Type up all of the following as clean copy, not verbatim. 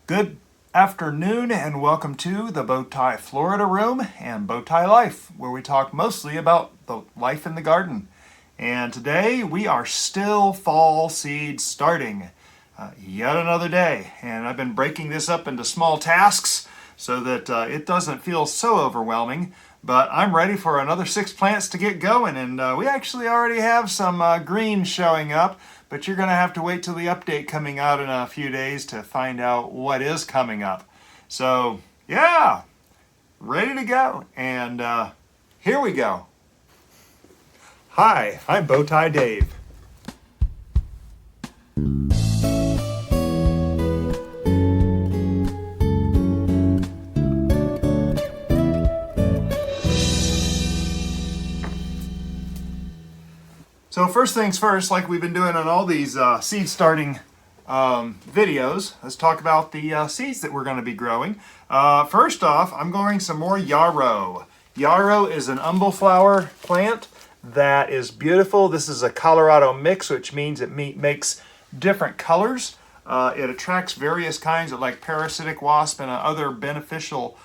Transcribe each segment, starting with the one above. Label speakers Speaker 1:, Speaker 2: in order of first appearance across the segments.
Speaker 1: Good afternoon and welcome to the Bowtie Florida Room and Bowtie Life, where we talk mostly about the life in the garden. And today we are still fall seed starting. Yet another day, and I've been breaking this up into small tasks so that it doesn't feel so overwhelming. But I'm ready for another 6 plants to get going, and we actually already have some greens showing up, but you're going to have to wait till the update coming out in a few days to find out what is coming up. So yeah, ready to go, and here we go. Hi, I'm Bowtie Dave. So first things first, like we've been doing on all these seed starting videos, let's talk about the seeds that we're going to be growing. First off, I'm growing some more yarrow. Yarrow is an umbellflower plant that is beautiful. This is a Colorado mix, which means it makes different colors. It attracts various kinds of like parasitic wasp and other beneficial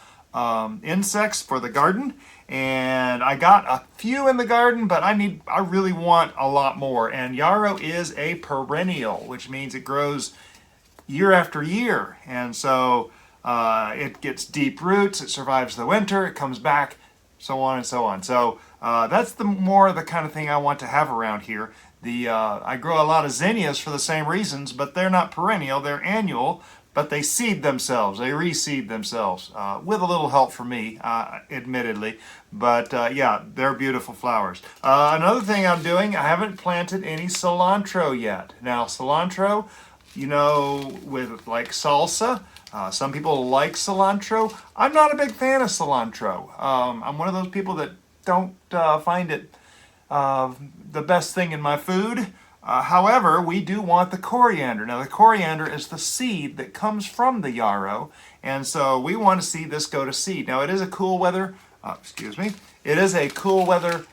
Speaker 1: insects for the garden. And I got a few in the garden, but I really want a lot more. And yarrow is a perennial, which means it grows year after year. And so it gets deep roots, it survives the winter, it comes back, so on and so on. So that's more the kind of thing I want to have around here. I grow a lot of zinnias for the same reasons, but they're not perennial, they're annual. But they seed themselves, they reseed themselves, with a little help from me, admittedly. But yeah, they're beautiful flowers. Another thing I'm doing, I haven't planted any cilantro yet. Now cilantro, you know, with like salsa, some people like cilantro. I'm not a big fan of cilantro. I'm one of those people that don't find it the best thing in my food. However, we do want the coriander. Now, the coriander is the seed that comes from the yarrow, and so we want to see this go to seed. Now, it is a cool weather, it is a cool weather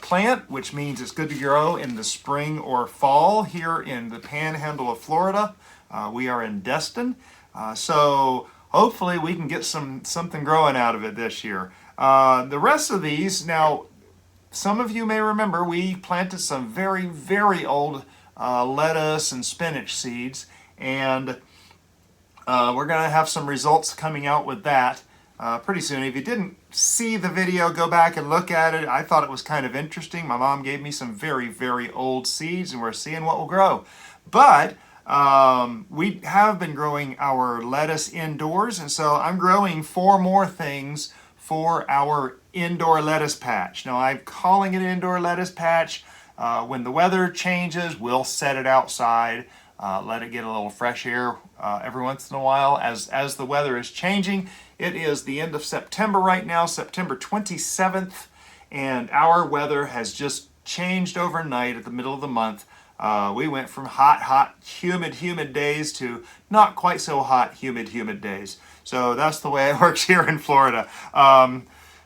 Speaker 1: plant, which means it's good to grow in the spring or fall here in the panhandle of Florida. We are in Destin, so hopefully we can get something growing out of it this year. The rest of these, now, some of you may remember we planted some very, very old lettuce and spinach seeds, and we're going to have some results coming out with that pretty soon. If you didn't see the video, go back and look at it. I thought it was kind of interesting. My mom gave me some very, very old seeds, and we're seeing what will grow. But we have been growing our lettuce indoors, and so I'm growing 4 more things for our indoor lettuce patch. Now, I'm calling it an indoor lettuce patch. When the weather changes, we'll set it outside, let it get a little fresh air every once in a while as the weather is changing. It is the end of September right now, September 27th, and our weather has just changed overnight at the middle of the month. We went from hot, humid days to not quite so hot, humid days. So that's the way it works here in Florida.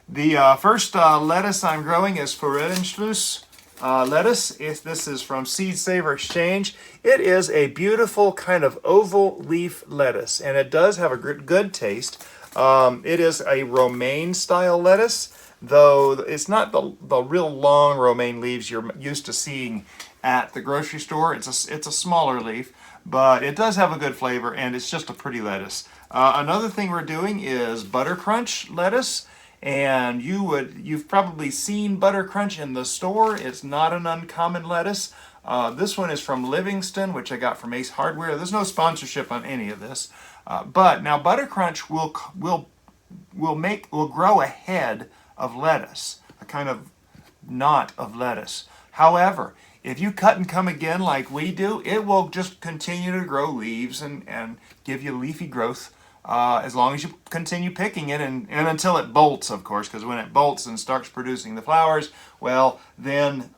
Speaker 1: The first lettuce I'm growing is Fertilizer lettuce. This is from Seed Saver Exchange. It is a beautiful kind of oval leaf lettuce, and it does have a good taste. It is a romaine style lettuce, though it's not the real long romaine leaves you're used to seeing at the grocery store. It's a smaller leaf, but it does have a good flavor, and it's just a pretty lettuce. Another thing we're doing is Butter Crunch lettuce, and you've probably seen Butter Crunch in the store. It's not an uncommon lettuce. This one is from Livingston, which I got from Ace Hardware. There's no sponsorship on any of this, but now Butter Crunch will grow a head of lettuce, a kind of knot of lettuce. However, if you cut and come again like we do, it will just continue to grow leaves and give you leafy growth as long as you continue picking it and until it bolts, of course, because when it bolts and starts producing the flowers, well, then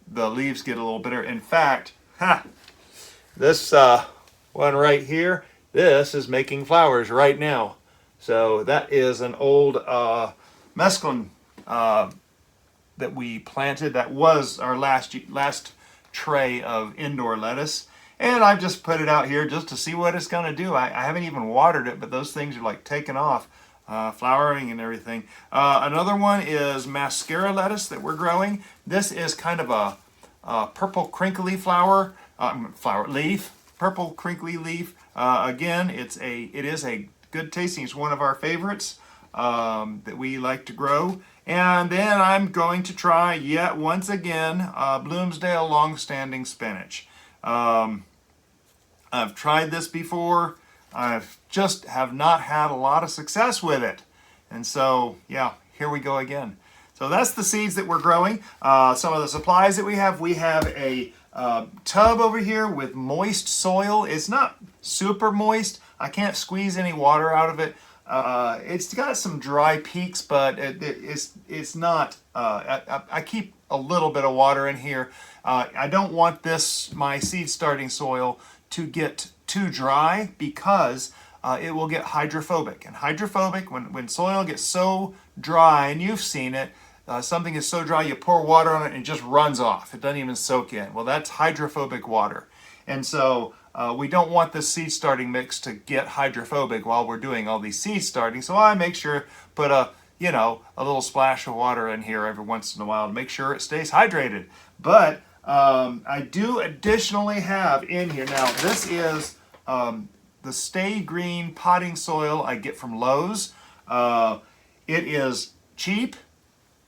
Speaker 1: the leaves get a little bitter. In fact, this one right here, this is making flowers right now. So that is an old mesclun that we planted. That was our last tray of indoor lettuce. And I've just put it out here just to see what it's going to do. I haven't even watered it, but those things are like taking off, flowering and everything. Another one is mascara lettuce that we're growing. This is kind of a purple crinkly leaf, purple crinkly leaf. Again, it is a good tasting. It's one of our favorites that we like to grow. And then I'm going to try yet once again Bloomsdale long-standing spinach. I've tried this before. I've just have not had a lot of success with it. And so, yeah, here we go again. So that's the seeds that we're growing. Some of the supplies that we have a tub over here with moist soil. It's not super moist. I can't squeeze any water out of it. It's got some dry peaks, but it's not. I keep a little bit of water in here. I don't want my seed starting soil to get too dry because it will get hydrophobic. And hydrophobic, when soil gets so dry, and you've seen it, something is so dry you pour water on it and it just runs off. It doesn't even soak in. Well, that's hydrophobic water. And so we don't want this seed starting mix to get hydrophobic while we're doing all these seed starting. So I make sure put a little splash of water in here every once in a while to make sure it stays hydrated. But I do additionally have in here, now this is the Stay Green potting soil I get from Lowe's. It is cheap,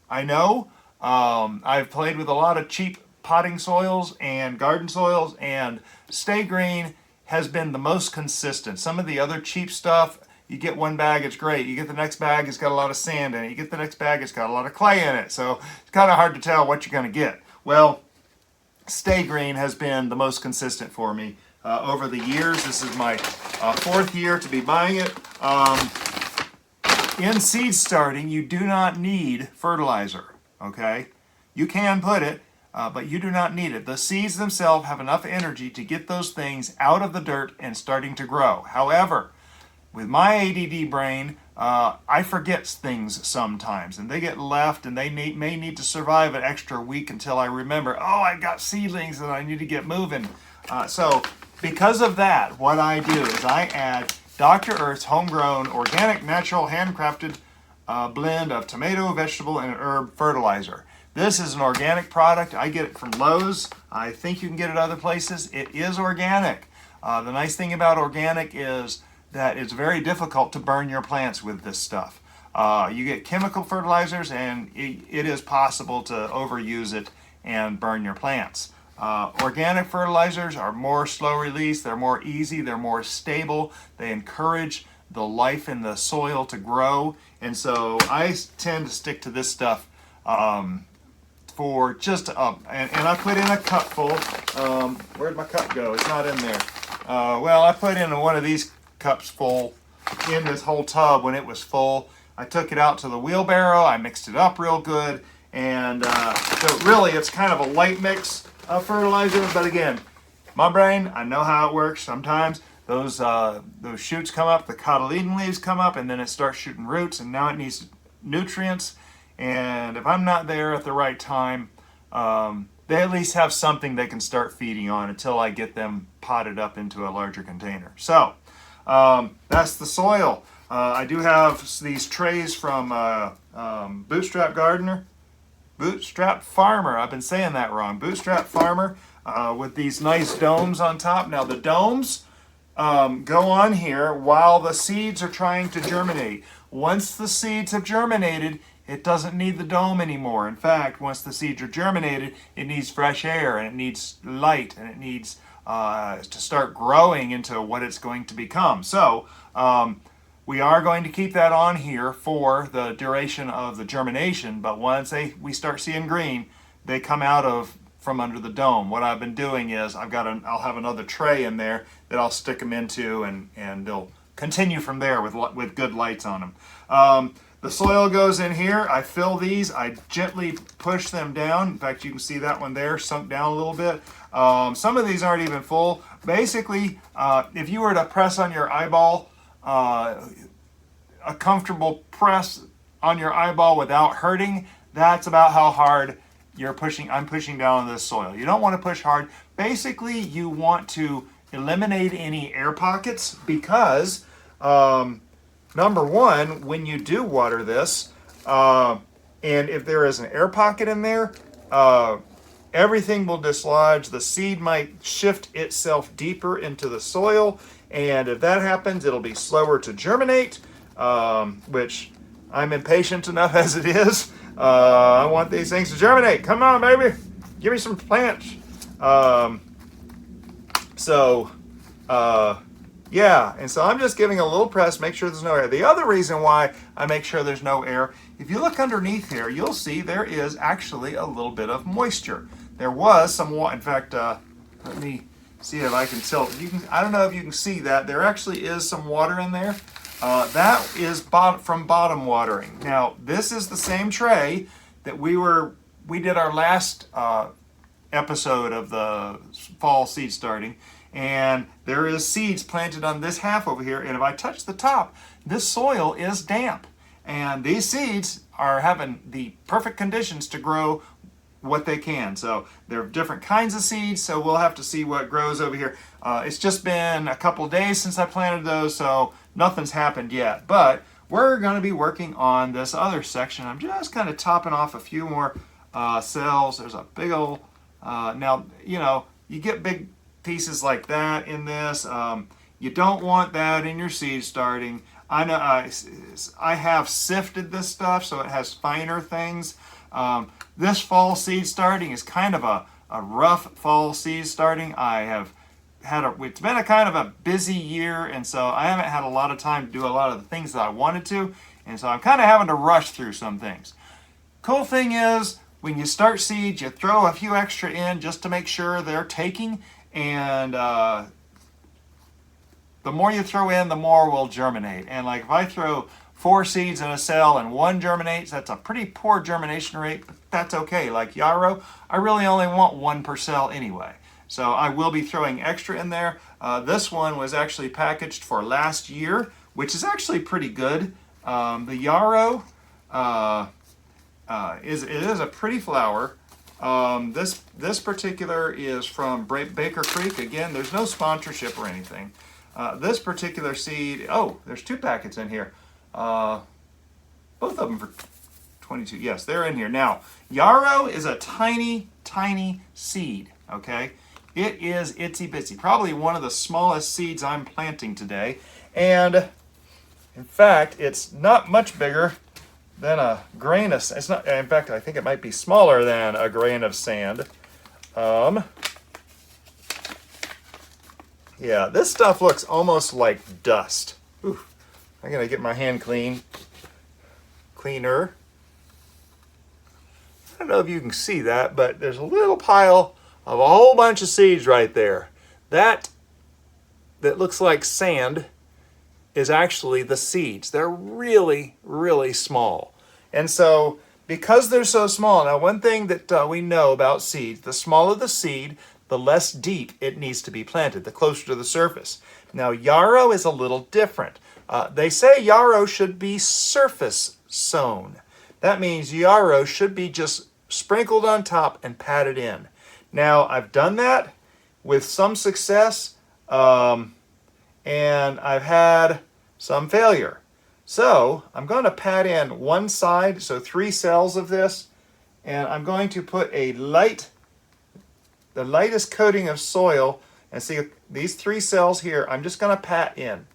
Speaker 1: I know. I've played with a lot of cheap potting soils and garden soils, and Stay Green has been the most consistent. Some of the other cheap stuff, you get one bag, it's great. You get the next bag, it's got a lot of sand in it. You get the next bag, it's got a lot of clay in it. So it's kind of hard to tell what you're going to get. Well, Stay Green has been the most consistent for me over the years. This is my fourth year to be buying it. In seed starting, you do not need fertilizer, okay? You can put it, but you do not need it. The seeds themselves have enough energy to get those things out of the dirt and starting to grow. However, with my ADD brain, I forget things sometimes, and they get left, and they may need to survive an extra week until I remember, oh, I got seedlings and I need to get moving. So because of that, what I do is I add Dr. Earth's homegrown, organic, natural, handcrafted blend of tomato, vegetable, and herb fertilizer. This is an organic product. I get it from Lowe's. I think you can get it other places. It is organic. The nice thing about organic is that it's very difficult to burn your plants with this stuff. You get chemical fertilizers, and it is possible to overuse it and burn your plants. Organic fertilizers are more slow release, they're more easy, they're more stable, they encourage the life in the soil to grow, and so I tend to stick to this stuff for just and I put in a cupful. Where'd my cup go? It's not in there. Well, I put in one of these cups full in this whole tub when it was full. I took it out to the wheelbarrow, I mixed it up real good, and so really it's kind of a light mix of fertilizer, but again, my brain, I know how it works. Sometimes those shoots come up, the cotyledon leaves come up, and then it starts shooting roots, and now it needs nutrients, and if I'm not there at the right time, they at least have something they can start feeding on until I get them potted up into a larger container. So that's the soil. I do have these trays from Bootstrap Farmer. I've been saying that wrong. Bootstrap Farmer with these nice domes on top. Now the domes go on here while the seeds are trying to germinate. Once the seeds have germinated, it doesn't need the dome anymore. In fact, once the seeds are germinated, it needs fresh air, and it needs light, and it needs to start growing into what it's going to become. So we are going to keep that on here for the duration of the germination, but once we start seeing green, they come out from under the dome. What I've been doing is I'll have another tray in there that I'll stick them into, and they'll continue from there with good lights on them. The soil goes in here. I fill these. I gently push them down. In fact, you can see that one there sunk down a little bit. Some of these aren't even full. Basically, if you were to press on your eyeball, a comfortable press on your eyeball without hurting, that's about how hard I'm pushing down on this soil. You don't want to push hard. basically you want to eliminate any air pockets because number one, when you do water this, and if there is an air pocket in there, everything will dislodge. The seed might shift itself deeper into the soil, and if that happens, it'll be slower to germinate, which I'm impatient enough as it is. I want these things to germinate. Come on, baby. Give me some plants. Yeah, and so I'm just giving a little press, make sure there's no air. The other reason why I make sure there's no air, if you look underneath here, you'll see there is actually a little bit of moisture. There was some water. In fact, let me see if I can tell. I don't know if you can see that. There actually is some water in there. That is from bottom watering. Now, this is the same tray that we did our last episode of the fall seed starting. And there is seeds planted on this half over here. And if I touch the top, this soil is damp. And these seeds are having the perfect conditions to grow what they can. So there are different kinds of seeds. So we'll have to see what grows over here. It's just been a couple days since I planted those. So nothing's happened yet. But we're going to be working on this other section. I'm just kind of topping off a few more cells. There's a big old, now, you know, you get big pieces like that in this. You don't want that in your seed starting. I know I have sifted this stuff so it has finer things. This fall seed starting is kind of a rough fall seed starting. I have it's been a kind of a busy year, and so I haven't had a lot of time to do a lot of the things that I wanted to, and so I'm kind of having to rush through some things. Cool thing is, when you start seeds, you throw a few extra in just to make sure they're taking. And the more you throw in, the more will germinate. And like if I throw 4 seeds in a cell and 1 germinates, that's a pretty poor germination rate, but that's okay. Like Yarrow, I really only want 1 per cell anyway. So I will be throwing extra in there. This one was actually packaged for last year, which is actually pretty good. The Yarrow is a pretty flower. This particular is from Baker Creek. Again, there's no sponsorship or anything. This particular seed, oh, there's 2 packets in here. Both of them for 22. Yes, they're in here. Now, Yarrow is a tiny, tiny seed, okay? It is itsy bitsy. Probably one of the smallest seeds I'm planting today. And, in fact, it's not much bigger than a grain of, it's not, in fact, I think it might be smaller than a grain of sand. Yeah, this stuff looks almost like dust. Ooh, I'm gonna get my hand cleaner. I don't know if you can see that, but there's a little pile of a whole bunch of seeds right there. That looks like sand is actually the seeds. They're really, really small. And so, because they're so small, now one thing that we know about seeds, the smaller the seed, the less deep it needs to be planted, the closer to the surface. Now, Yarrow is a little different. They say Yarrow should be surface sown. That means Yarrow should be just sprinkled on top and patted in. Now, I've done that with some success, and I've had some failure. So I'm going to pat in one side, so 3 cells of this, and I'm going to put the lightest coating of soil, and see these 3 cells here, I'm just going to pat in.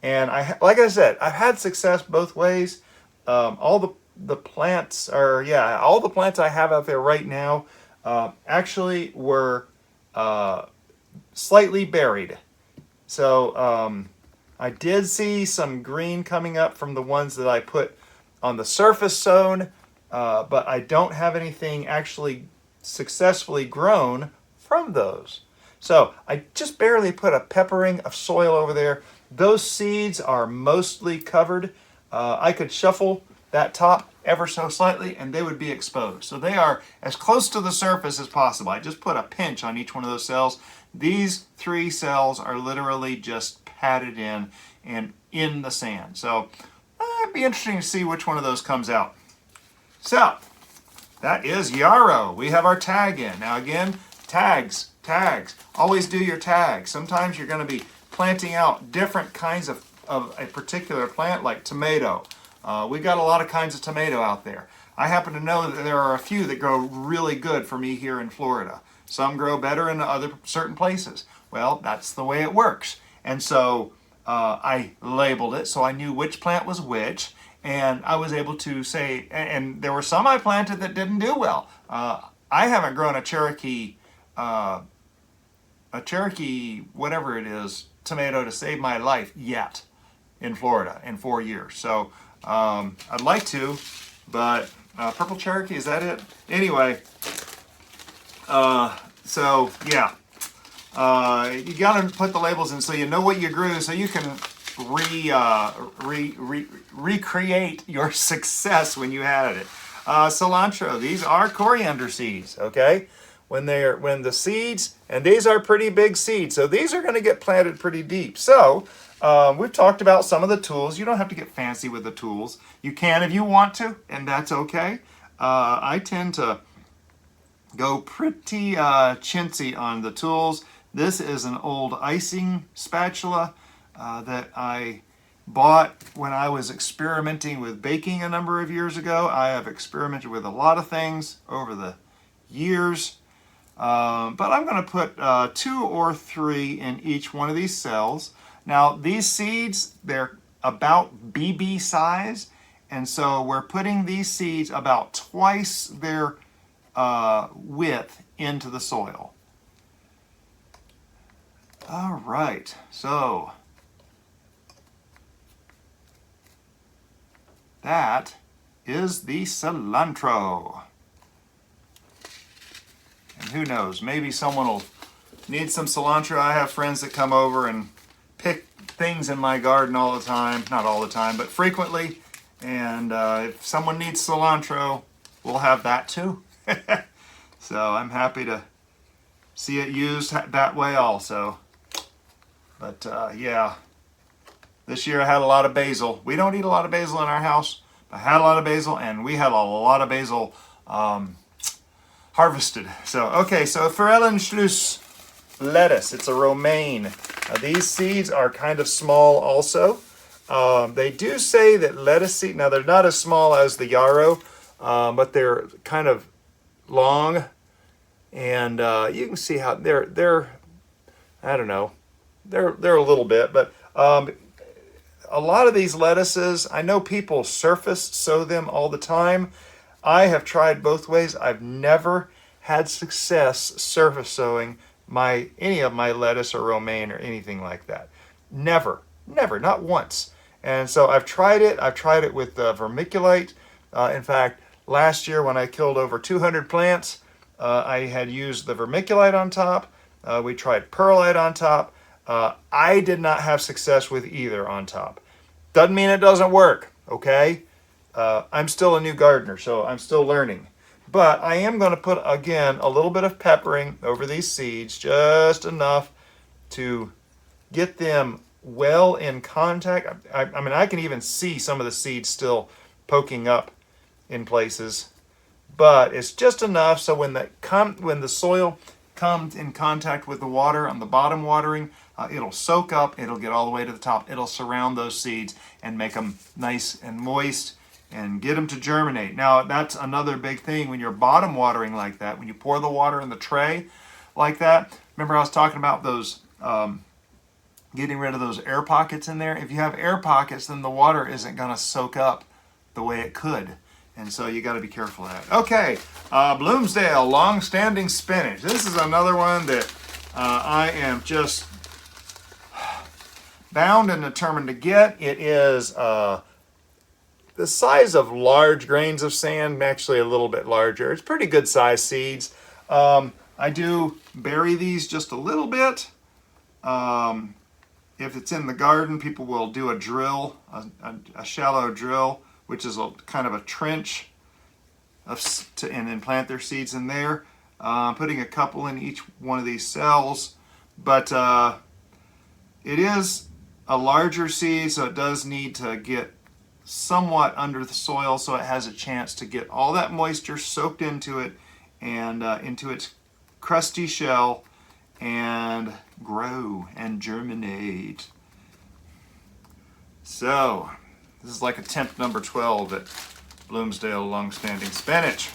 Speaker 1: And like I said, I've had success both ways. All the plants all the plants I have out there right now actually were slightly buried. So I did see some green coming up from the ones that I put on the surface sown, but I don't have anything actually successfully grown from those. So I just barely put a peppering of soil over there. Those seeds are mostly covered. I could shuffle that top ever so slightly and they would be exposed. So they are as close to the surface as possible. I just put a pinch on each one of those cells. These 3 cells are literally just patted in and in the sand. So it'd be interesting to see which one of those comes out. So that is Yarrow. We have our tag in. Now again, tags Tags. Always do your tags. Sometimes you're going to be planting out different kinds of a particular plant, like tomato. We've got a lot of kinds of tomato out there. I happen to know that there are a few that grow really good for me here in Florida. Some grow better in other certain places. Well, that's the way it works. And so I labeled it so I knew which plant was which, and I was able to say, and there were some I planted that didn't do well. I haven't grown a Cherokee whatever it is tomato to save my life yet in Florida in 4 years. So I'd like to, but purple Cherokee, is that it? Anyway, so yeah, you got to put the labels in so you know what you grew, so you can recreate your success when you had it. Cilantro, these are coriander seeds, okay? When the seeds, and these are pretty big seeds, so these are going to get planted pretty deep. So we've talked about some of the tools. You don't have to get fancy with the tools. You can if you want to, and that's okay. I tend to go pretty chintzy on the tools. This is an old icing spatula that I bought when I was experimenting with baking a number of years ago. I have experimented with a lot of things over the years, but I'm going to put 2 or 3 in each one of these cells. Now these seeds, they're about BB size, and so we're putting these seeds about twice their width into the soil. All right, so that is the cilantro. And who knows, maybe someone will need some cilantro. I have friends that come over and pick things in my garden all the time. Not all the time, but frequently. And if someone needs cilantro, we'll have that too. So I'm happy to see it used that way also. But yeah, this year I had a lot of basil. We don't eat a lot of basil in our house. I had a lot of basil, and we had a lot of basil harvested. So, okay, so Forellenschluss lettuce. It's a romaine. These seeds are kind of small also. They do say that lettuce seed, now they're not as small as the yarrow, but they're kind of long. And you can see how they're I don't know, they're a little bit, but a lot of these lettuces, I know people surface sow them all the time. I have tried both ways. I've never had success surface sowing any of my lettuce or romaine or anything like that. Never, not once. And so I've tried it. I've tried it with vermiculite. In fact, last year when I killed over 200 plants, I had used the vermiculite on top. We tried perlite on top. I did not have success with either on top. Doesn't mean it doesn't work, okay? I'm still a new gardener, so I'm still learning. But I am going to put, again, a little bit of peppering over these seeds, just enough to get them well in contact. I mean, I can even see some of the seeds still poking up in places. But it's just enough so when the soil comes in contact with the water on the bottom watering, it'll soak up, it'll get all the way to the top, it'll surround those seeds and make them nice and moist and get them to germinate. Now that's another big thing when you're bottom watering like that, when you pour the water in the tray like that. Remember I was talking about those, getting rid of those air pockets in there? If you have air pockets, then the water isn't going to soak up the way it could. And so you got to be careful of that. Okay, Bloomsdale long-standing spinach. This is another one that I am just bound and determined to get. It is the size of large grains of sand, actually a little bit larger. It's pretty good sized seeds. I do bury these just a little bit. If it's in the garden, people will do a drill, a shallow drill, which is a kind of a trench, and then plant their seeds in there. Putting a couple in each one of these cells, but it is a larger seed, so it does need to get somewhat under the soil so it has a chance to get all that moisture soaked into it and into its crusty shell and grow and germinate. So, this is like attempt number 12 at Bloomsdale long-standing spinach.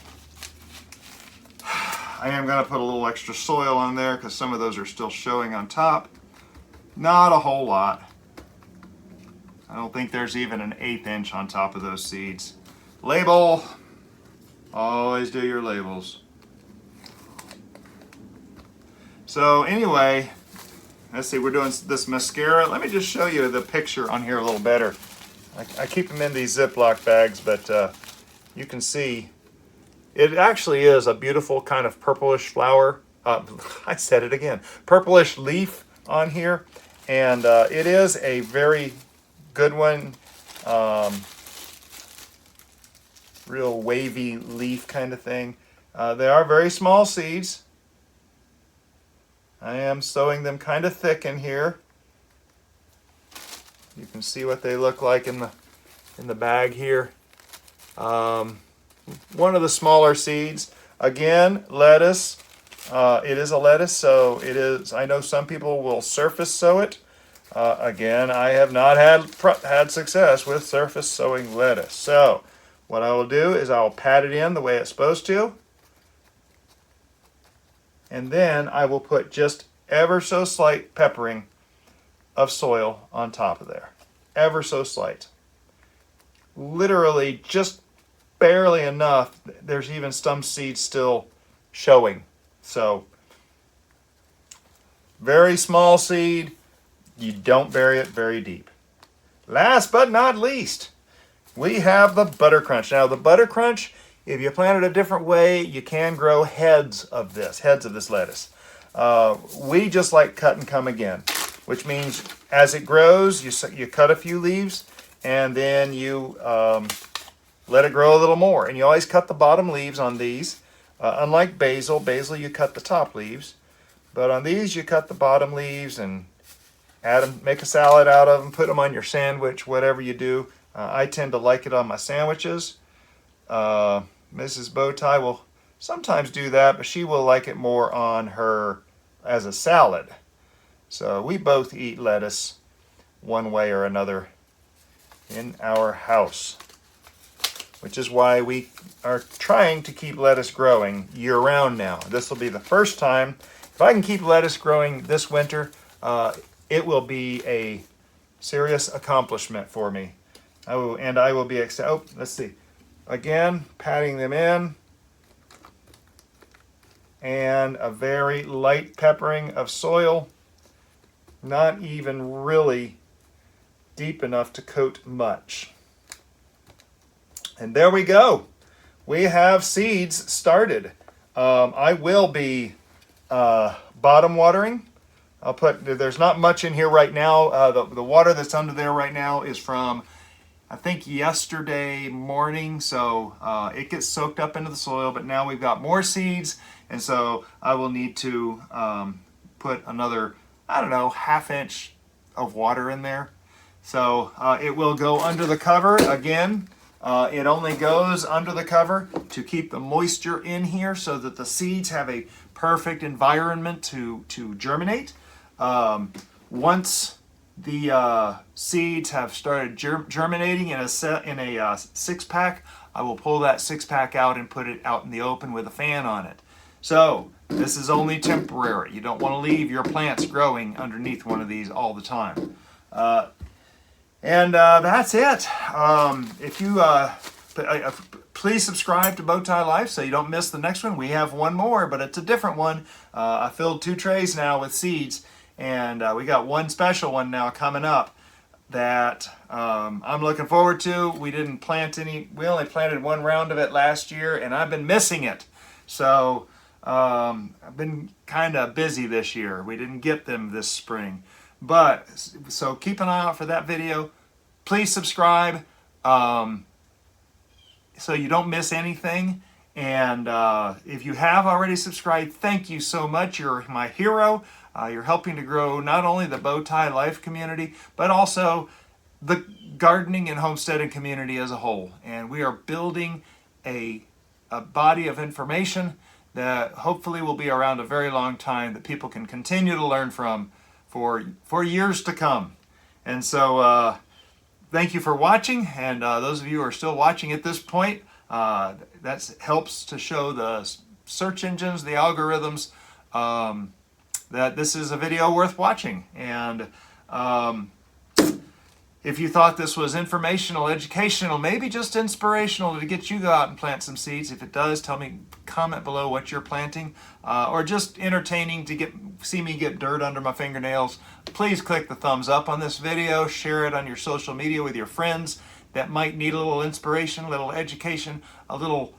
Speaker 1: I am going to put a little extra soil on there because some of those are still showing on top. Not a whole lot. I don't think there's even an 1/8 inch on top of those seeds. Label. Always do your labels. So anyway, let's see, we're doing this mascara. Let me just show you the picture on here a little better. I keep them in these Ziploc bags, but you can see it actually is a beautiful kind of purplish flower. I said it again. Purplish leaf on here. And it is a very good one. Real wavy leaf kind of thing. They are very small seeds. I am sowing them kind of thick in here. You can see what they look like in the bag here. One of the smaller seeds. Again, lettuce. It is a lettuce, so it is. I know some people will surface sow it. Again, I have not had success with surface sowing lettuce. So, what I will do is I will pat it in the way it's supposed to. And then I will put just ever so slight peppering of soil on top of there. Ever so slight. Literally just barely enough. There's even some seeds still showing. So, very small seed. You don't bury it very deep. Last but not least, we have the Butter Crunch. Now, the Butter Crunch, if you plant it a different way, you can grow heads of this lettuce. We just like cut and come again, which means as it grows, you cut a few leaves, and then you let it grow a little more. And you always cut the bottom leaves on these. Unlike basil, you cut the top leaves. But on these, you cut the bottom leaves and add them, make a salad out of them, put them on your sandwich, whatever you do. I tend to like it on my sandwiches. Mrs. Bowtie will sometimes do that, but she will like it more on her as a salad. So we both eat lettuce one way or another in our house, which is why we are trying to keep lettuce growing year-round now. This will be the first time. If I can keep lettuce growing this winter, it will be a serious accomplishment for me. I will be excited. Oh, let's see. Again, patting them in. And a very light peppering of soil. Not even really deep enough to coat much. And there we go. We have seeds started. I will be bottom watering. There's not much in here right now. The water that's under there right now is from, I think, yesterday morning. So it gets soaked up into the soil, but now we've got more seeds. And so I will need to put another, I don't know, 1/2 inch of water in there. So it will go under the cover again. It only goes under the cover to keep the moisture in here so that the seeds have a perfect environment to germinate. Once the seeds have started germinating in a 6-pack, I will pull that 6-pack out and put it out in the open with a fan on it. So this is only temporary. You don't want to leave your plants growing underneath one of these all the time. That's it. If you please subscribe to Bowtie Life so you don't miss the next one. We have one more, but it's a different one. I filled 2 trays now with seeds, and we got one special one now coming up that I'm looking forward to. We didn't plant any. We only planted 1 round of it last year, and I've been missing it. So I've been kind of busy this year. We didn't get them this spring. But, so keep an eye out for that video. Please subscribe so you don't miss anything. And if you have already subscribed, thank you so much. You're my hero. You're helping to grow not only the Bowtie Life community, but also the gardening and homesteading community as a whole. And we are building a body of information that hopefully will be around a very long time, that people can continue to learn from for years to come. And so thank you for watching, and those of you who are still watching at this point, that helps to show the search engines, the algorithms, that this is a video worth watching. And if you thought this was informational, educational, maybe just inspirational to get you to go out and plant some seeds, if it does, tell me, comment below what you're planting, or just entertaining to see me get dirt under my fingernails, please click the thumbs up on this video, share it on your social media with your friends that might need a little inspiration, a little education, a little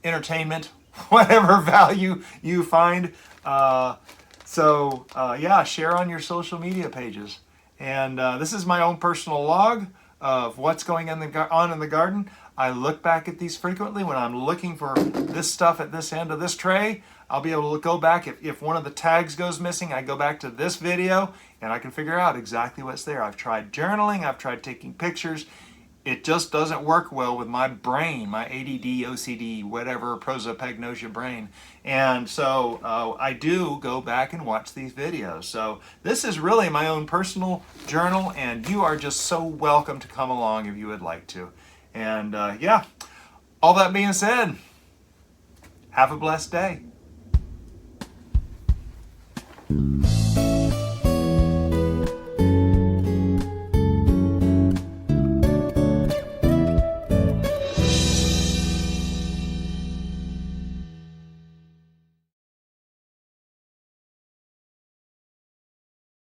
Speaker 1: entertainment, whatever value you find. Yeah, share on your social media pages. And this is my own personal log of what's going on in the garden. I look back at these frequently. When I'm looking for this stuff at this end of this tray, I'll be able to go back. If one of the tags goes missing, I go back to this video and I can figure out exactly what's there. I've tried journaling, I've tried taking pictures. It just doesn't work well with my brain, my ADD, OCD, whatever, prosopagnosia brain. And so I do go back and watch these videos. So this is really my own personal journal, and you are just so welcome to come along if you would like to. And yeah, all that being said, have a blessed day.